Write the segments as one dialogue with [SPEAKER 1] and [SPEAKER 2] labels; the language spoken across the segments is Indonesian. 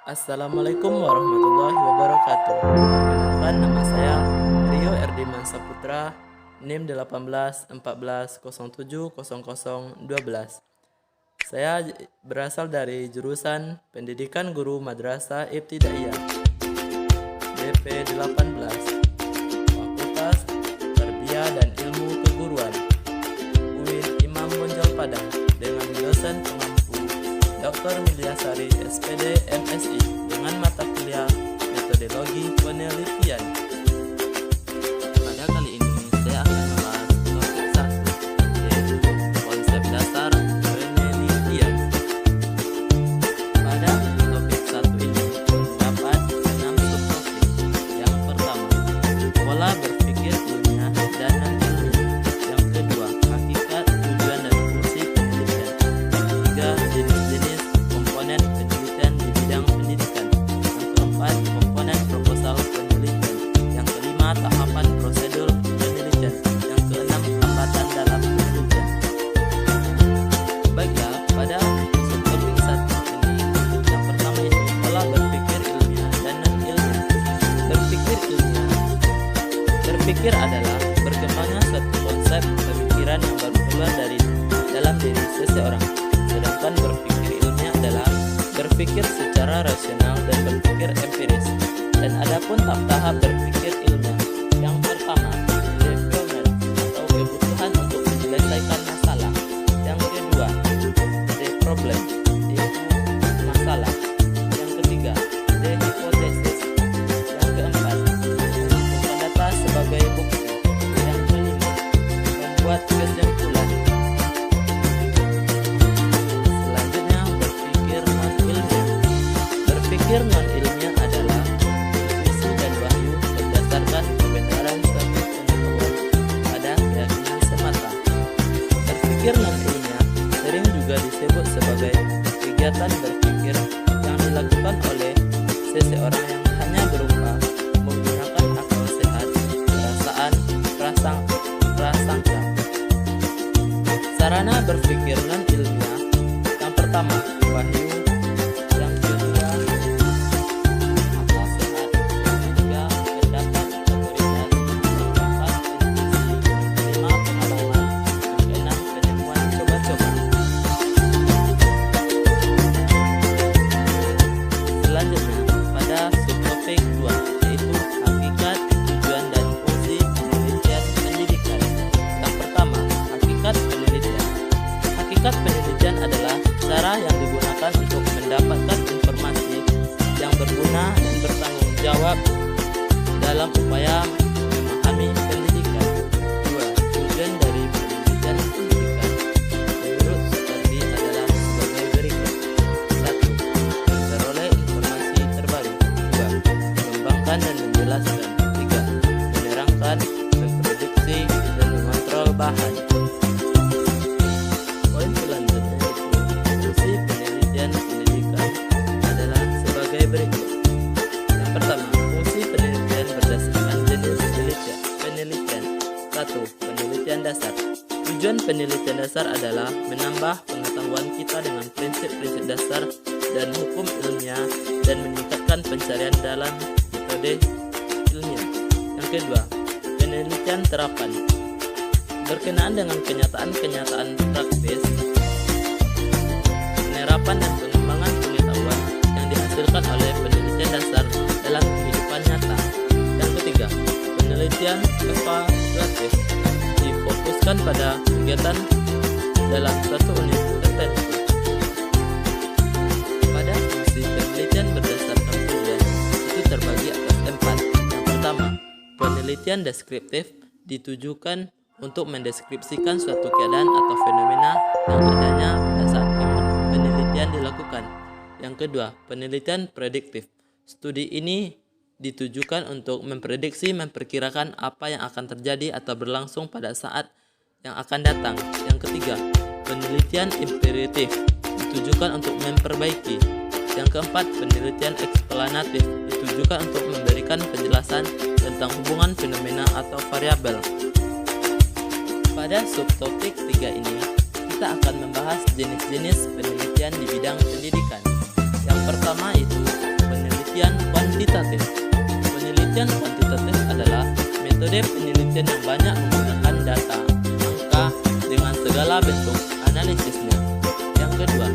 [SPEAKER 1] Assalamualaikum warahmatullahi wabarakatuh. Perkenalkan, nama saya Rio Erdiman Saputra, NIM 18 14 07 00 12. Saya berasal dari jurusan Pendidikan Guru Madrasah Ibtidaiyah BP 18, Fakultas Tarbiyah dan Ilmu Keguruan, UIN Imam Bonjol Padang, dengan dosen pengampu Dr. Milyasari SPD MSI dengan mata kuliah Metodologi Penelitian. Pada kali ini saya akan membahas topik 1, yaitu konsep dasar penelitian. Pada topik 1 ini terdapat 6 subtopik. Yang pertama, pola berpikir ilmiah dan non-ilmiah. Yang kedua, hakikat, tujuan dan fungsi penelitian. Yang ketiga, jenis-jenis komponen penelitian di bidang pendidikan. Yang keempat, komponen proposal penelitian. Yang kelima, tahapan prosedur penelitian. Yang keenam, hambatan dalam penelitian. Baiklah, pada subtopik 1 ini, yang pertama itu pola berpikir ilmiah dan non-ilmiah. Berpikir ilmiah. Berpikir adalah berkembangnya suatu konsep pemikiran yang baru keluar dari dalam diri seseorang. Sedangkan berpikir ilmiah adalah berpikir secara rasional dan berpikir empiris. Dan adapun tahap berpikir ilmiah, yang pertama, development atau kebutuhan untuk menyelesaikan masalah. Yang kedua, the problem, yaitu masalah. Yang ketiga, the hypothesis. Yang keempat, mengumpulkan data sebagai bukti. Yang kelima, membuat kesimpulan. Selanjutnya, berpikir non-ilmiah. Berpikir non-ilmiah adalah intuisi dan wahyu berdasarkan kebenaran suatu pengetahuan pada keyakinan semata. Berpikir non-ilmiah sering juga disebut sebagai kegiatan berpikir yang dilakukan oleh seseorang yang hanya berupa menggunakan akal sehat, perasaan, prasangka. Sarana berpikir non-ilmiah, yang pertama, wahyu. Yang kedua, akal sehat. Yang ketiga, pendapat otoritas. Yang keempat, intuisi. Yang kelima, pengalaman. Yang keenam, penemuan coba-coba. Selanjutnya, pada subtopik 2, yaitu hakikat, tujuan dan fungsi penelitian pendidikan. Yang pertama, hakikat penelitian. Hakikat penelitian adalah cara yang digunakan untuk mendapatkan informasi yang berguna dan bertanggung jawab dalam upaya memahami pendidikan. 2. Tujuan dari penelitian pendidikan menurut Sutardi adalah sebagai berikut. 1. Memperoleh informasi terbaru. 2. Mengembangkan dan menjelaskan. 3. Menerangkan, memprediksi, dan mengontrol bahan. Poin selanjutnya itu fungsi penelitian pendidikan adalah sebagai berikut. Yang pertama, fungsi penelitian berdasarkan jenis penelitian. 1. Penelitian dasar. Tujuan penelitian dasar adalah menambah pengetahuan kita dengan prinsip-prinsip dasar dan hukum ilmiah dan meningkatkan pencarian dalam metode ilmiah. Yang kedua, penelitian terapan. Berkenaan dengan kenyataan-kenyataan praktis, penerapan dan pengembangan pengetahuan yang dihasilkan oleh penelitian dasar dalam kehidupan nyata. Yang ketiga, penelitian evaluatif difokuskan pada kegiatan dalam suatu unit tertentu. Pada fungsi penelitian berdasarkan tujuan itu terbagi atas 4. Yang pertama, penelitian deskriptif ditujukan untuk mendeskripsikan suatu keadaan atau fenomena yang adanya pada saat penelitian dilakukan. Yang kedua, penelitian prediktif. Studi ini ditujukan untuk memprediksi, memperkirakan apa yang akan terjadi atau berlangsung pada saat yang akan datang. Yang ketiga, penelitian imperatif ditujukan untuk memperbaiki. Yang keempat, penelitian eksplanatif ditujukan untuk memberikan penjelasan tentang hubungan fenomena atau variabel. Pada subtopik 3 ini, kita akan membahas jenis-jenis penelitian di bidang pendidikan. Yang pertama itu kuantitatif. Penelitian kuantitatif adalah metode penelitian yang banyak menggunakan data, angka, dengan segala bentuk analisisnya. Yang kedua,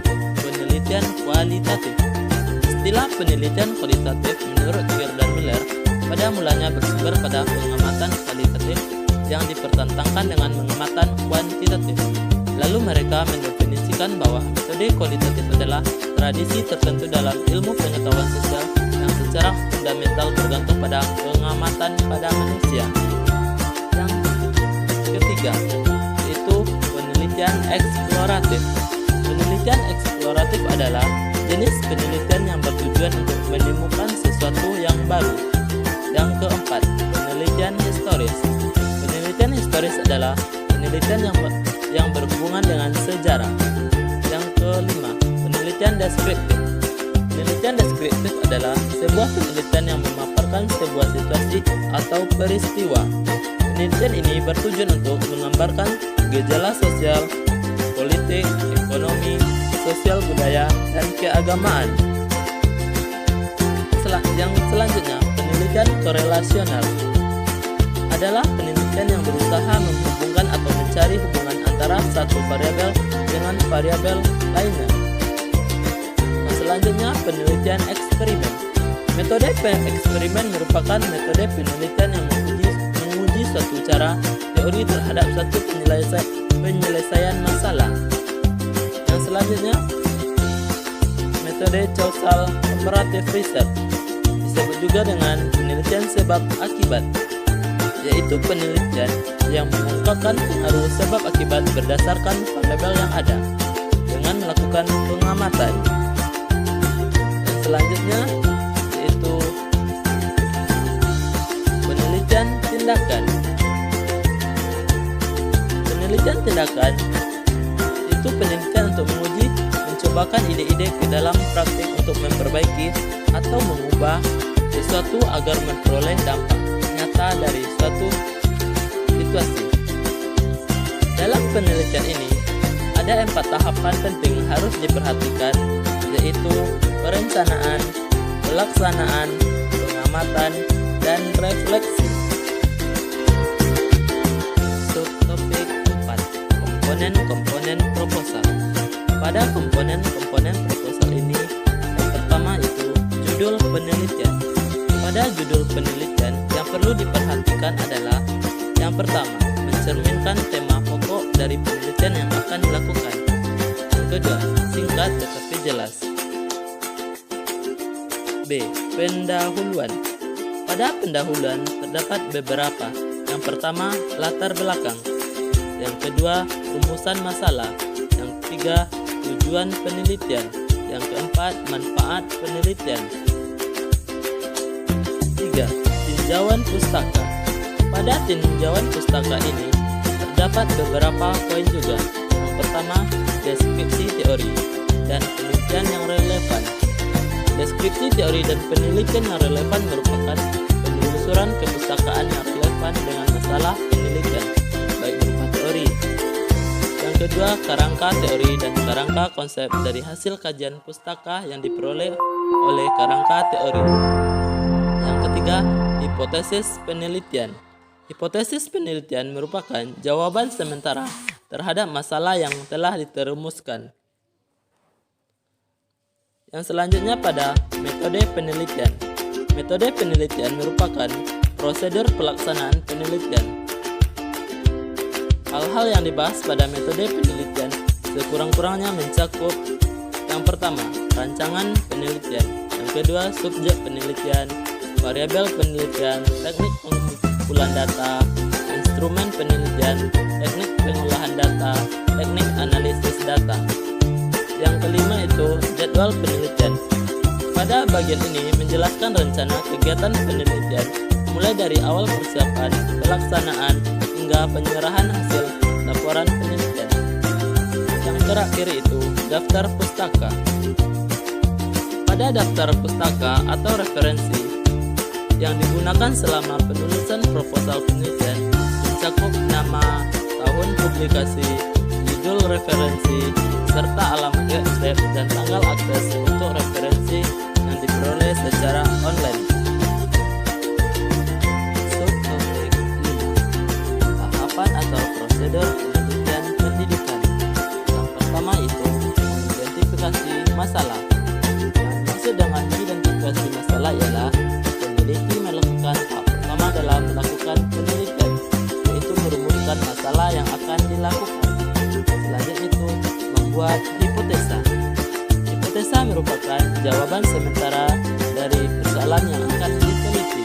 [SPEAKER 1] penelitian kualitatif. Istilah penelitian kualitatif menurut Kerr dan Miller pada mulanya bersumber pada pengamatan kualitatif yang dipertentangkan dengan pengamatan kuantitatif. Lalu mereka mendefinisikan bahwa metode kualitatif adalah tradisi tertentu dalam ilmu pengetahuan sosial yang secara fundamental bergantung pada pengamatan pada manusia. Yang ketiga, yaitu penelitian eksploratif. Penelitian eksploratif adalah jenis penelitian yang bertujuan untuk menemukan sesuatu yang baru. Yang keempat, penelitian historis. Penelitian historis adalah penelitian yang berhubungan dengan sejarah. Yang kelima, penelitian deskriptif. Penelitian deskriptif adalah sebuah penelitian yang memaparkan sebuah situasi atau peristiwa. Penelitian ini bertujuan untuk menggambarkan gejala sosial, politik, ekonomi, sosial budaya, dan keagamaan. Yang selanjutnya, penelitian korelasional adalah penelitian yang berusaha menghubungkan atau mencari hubungan antara satu variabel dengan variabel lainnya. Nah, selanjutnya, penelitian eksperimen. Metode eksperimen merupakan metode penelitian yang menguji suatu cara teori terhadap satu penyelesaian masalah. Yang selanjutnya, metode causal comparative research, disebut juga dengan penelitian sebab akibat, yaitu penelitian yang mengungkapkan pengaruh sebab akibat berdasarkan variabel yang ada dengan melakukan pengamatan. Yang selanjutnya yaitu penelitian tindakan. Penelitian tindakan itu penelitian untuk menguji, mencobakan ide-ide ke dalam praktik untuk memperbaiki atau mengubah sesuatu agar memperoleh dampak nyata dari suatu situasi. Dalam penelitian ini, ada 4 tahapan penting harus diperhatikan, yaitu perencanaan, pelaksanaan, pengamatan, dan refleksi. Subtopik 4. Komponen-komponen proposal. Pada komponen-komponen proposal ini, yang pertama itu judul penelitian. Pada judul penelitian, yang perlu diperhatikan adalah yang pertama, mencerminkan tema pokok dari penelitian yang akan dilakukan. Yang kedua, singkat tetapi jelas. B. Pendahuluan. Pada pendahuluan terdapat beberapa. Yang pertama, latar belakang. Yang kedua, rumusan masalah. Yang ketiga, tujuan penelitian. Yang keempat, manfaat penelitian. 3. Tinjauan pustaka. Pada tinjauan pustaka ini terdapat beberapa poin juga. Yang pertama, deskripsi teori dan penelitian yang relevan. Deskripsi teori dan penelitian yang relevan merupakan penelusuran kepustakaan yang relevan dengan masalah penelitian, baik berupa teori. Yang kedua, kerangka teori dan kerangka konsep dari hasil kajian pustaka yang diperoleh oleh kerangka teori. Yang ketiga, hipotesis penelitian. Hipotesis penelitian merupakan jawaban sementara terhadap masalah yang telah diterumuskan. Yang selanjutnya pada metode penelitian. Metode penelitian merupakan prosedur pelaksanaan penelitian. Hal-hal yang dibahas pada metode penelitian sekurang-kurangnya mencakup yang pertama, rancangan penelitian. Yang kedua, subjek penelitian, variabel penelitian, teknik pengumpulan data, instrumen penelitian, teknik pengolahan data, teknik analisis data. Yang kelima itu jadwal penelitian. Pada bagian ini menjelaskan rencana kegiatan penelitian mulai dari awal persiapan, pelaksanaan, hingga penyerahan hasil laporan penelitian. Yang terakhir itu daftar pustaka. Pada daftar pustaka atau referensi yang digunakan selama penulisan proposal penelitian mencakup nama, tahun publikasi, judul referensi, serta alamat website dan tanggal akses untuk referensi yang diperoleh secara online. dimaksud dengan mengidentifikasi masalah ialah peneliti melakukan tahap pertama dalam melakukan penelitian, yaitu merumuskan masalah yang akan dilakukan. Selanjutnya itu membuat hipotesa. Hipotesa merupakan jawaban sementara dari persoalan yang akan diteliti.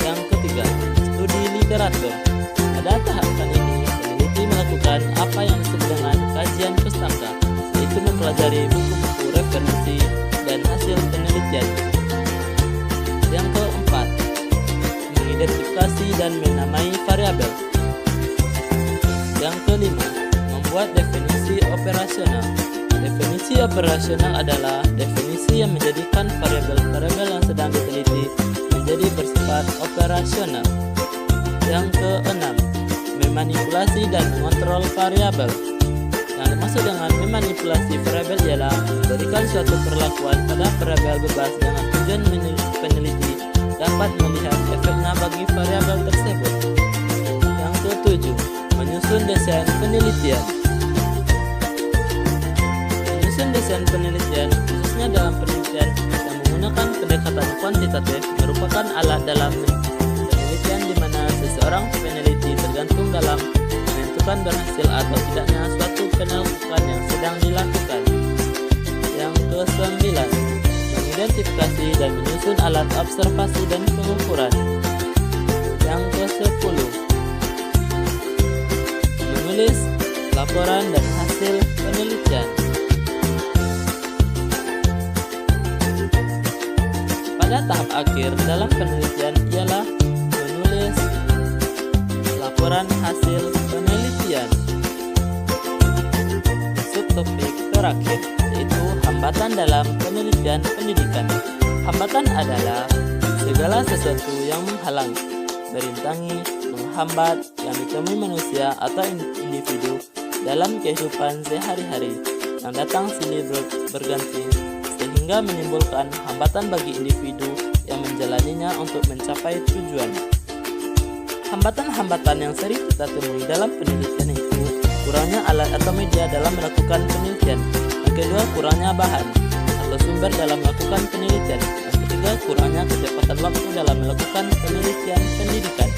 [SPEAKER 1] Yang ketiga, studi literatur. Pada tahapan ini, peneliti melakukan apa yang disebut dengan kajian pustaka, yaitu mempelajari buku-buku referensi dan hasil penelitian. Yang keempat, mengidentifikasi dan menamai variabel. Yang kelima, membuat definisi operasional. Definisi operasional adalah definisi yang menjadikan variabel-variabel yang sedang diteliti menjadi bersifat operasional. Yang keenam, memanipulasi dan mengontrol variabel. Yang dimaksud dengan memanipulasi variabel ialah memberikan suatu perlakuan pada variabel bebas dengan tujuan peneliti dapat melihat efeknya bagi variabel tersebut. Yang ketujuh, menyusun desain penelitian. Menyusun desain penelitian, khususnya dalam penelitian yang menggunakan pendekatan kuantitatif, merupakan alat dalam penelitian di mana seseorang peneliti tergantung dalam menentukan berhasil atau tidaknya suatu penelitian yang sedang dilakukan. Yang kesembilan, mengidentifikasi dan menyusun alat observasi dan pengukuran. Yang ke-10, menulis laporan dan hasil penelitian. Pada tahap akhir dalam penelitian ialah menulis laporan hasil penelitian. Subtopik terakhir yaitu hambatan dalam penelitian pendidikan. Hambatan adalah segala sesuatu yang menghalang, merintangi, menghambat yang ditemui manusia atau individu dalam kehidupan sehari-hari yang datang silih berganti sehingga menimbulkan hambatan bagi individu yang menjalaninya untuk mencapai tujuan. Hambatan-hambatan yang sering kita temui dalam penelitian itu kurangnya alat atau media dalam melakukan penelitian. Yang kedua, kurangnya bahan atau sumber dalam melakukan penelitian. Yang ketiga, kurangnya kecepatan waktu dalam melakukan penelitian pendidikan.